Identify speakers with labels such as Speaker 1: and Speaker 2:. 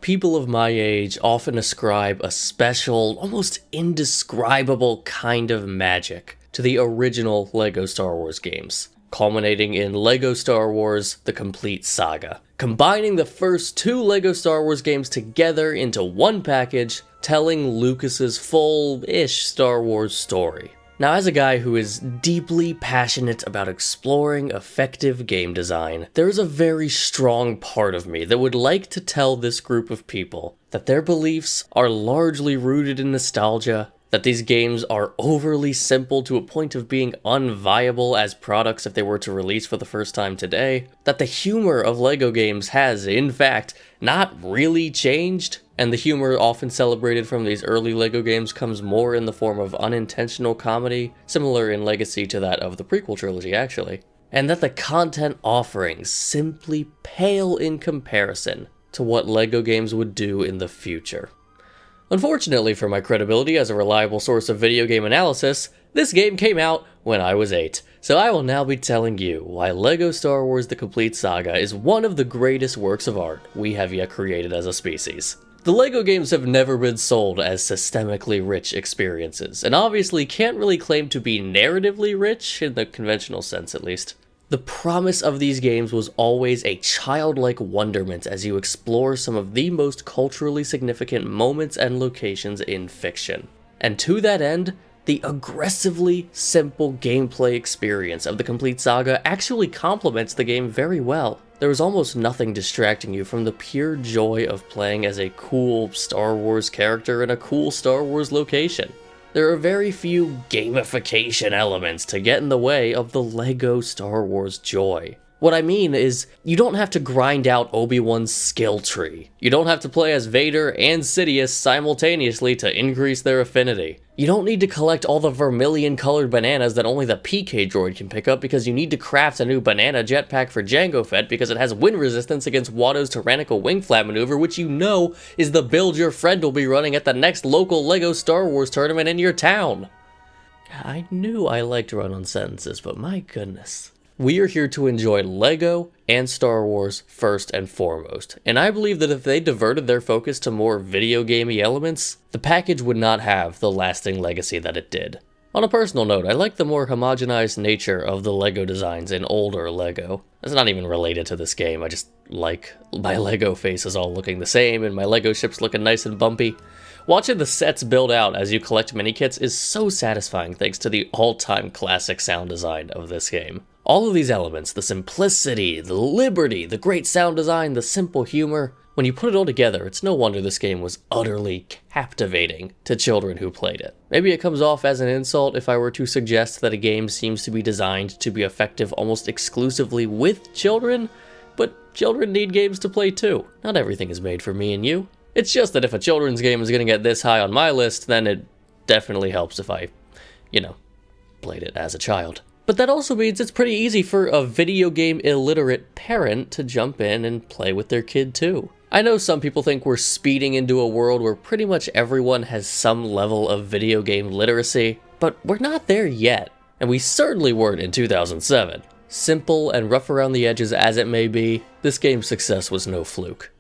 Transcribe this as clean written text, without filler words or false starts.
Speaker 1: people of my age often ascribe a special, almost indescribable kind of magic to the original LEGO Star Wars games, culminating in LEGO Star Wars: The Complete Saga, combining the first two LEGO Star Wars games together into one package, telling Lucas's full-ish Star Wars story. Now, as a guy who is deeply passionate about exploring effective game design, there is a very strong part of me that would like to tell this group of people that their beliefs are largely rooted in nostalgia, that these games are overly simple to a point of being unviable as products if they were to release for the first time today, that the humor of LEGO games has, in fact, not really changed, and the humor often celebrated from these early LEGO games comes more in the form of unintentional comedy, similar in legacy to that of the prequel trilogy actually, and that the content offerings simply pale in comparison to what LEGO games would do in the future. Unfortunately for my credibility as a reliable source of video game analysis, this game came out when I was 8, so I will now be telling you why LEGO Star Wars: The Complete Saga is one of the greatest works of art we have yet created as a species. The LEGO games have never been sold as systemically rich experiences, and obviously can't really claim to be narratively rich, in the conventional sense at least. The promise of these games was always a childlike wonderment as you explore some of the most culturally significant moments and locations in fiction. And to that end, the aggressively simple gameplay experience of the Complete Saga actually complements the game very well. There is almost nothing distracting you from the pure joy of playing as a cool Star Wars character in a cool Star Wars location. There are very few gamification elements to get in the way of the LEGO Star Wars joy. What I mean is, you don't have to grind out Obi-Wan's skill tree. You don't have to play as Vader and Sidious simultaneously to increase their affinity. You don't need to collect all the vermilion-colored bananas that only the PK droid can pick up because you need to craft a new banana jetpack for Jango Fett because it has wind resistance against Watto's tyrannical wing flap maneuver, which you know is the build your friend will be running at the next local LEGO Star Wars tournament in your town. I knew I liked run-on sentences, but my goodness. We are here to enjoy LEGO and Star Wars first and foremost, and I believe that if they diverted their focus to more video gamey elements, the package would not have the lasting legacy that it did. On a personal note, I like the more homogenized nature of the LEGO designs in older LEGO. It's not even related to this game, I just like my LEGO faces all looking the same and my LEGO ships looking nice and bumpy. Watching the sets build out as you collect mini-kits is so satisfying thanks to the all-time classic sound design of this game. All of these elements, the simplicity, the liberty, the great sound design, the simple humor, when you put it all together, it's no wonder this game was utterly captivating to children who played it. Maybe it comes off as an insult if I were to suggest that a game seems to be designed to be effective almost exclusively with children, but children need games to play too. Not everything is made for me and you. It's just that if a children's game is going to get this high on my list, then it definitely helps if I, played it as a child. But that also means it's pretty easy for a video game illiterate parent to jump in and play with their kid too. I know some people think we're speeding into a world where pretty much everyone has some level of video game literacy, but we're not there yet, and we certainly weren't in 2007. Simple and rough around the edges as it may be, this game's success was no fluke.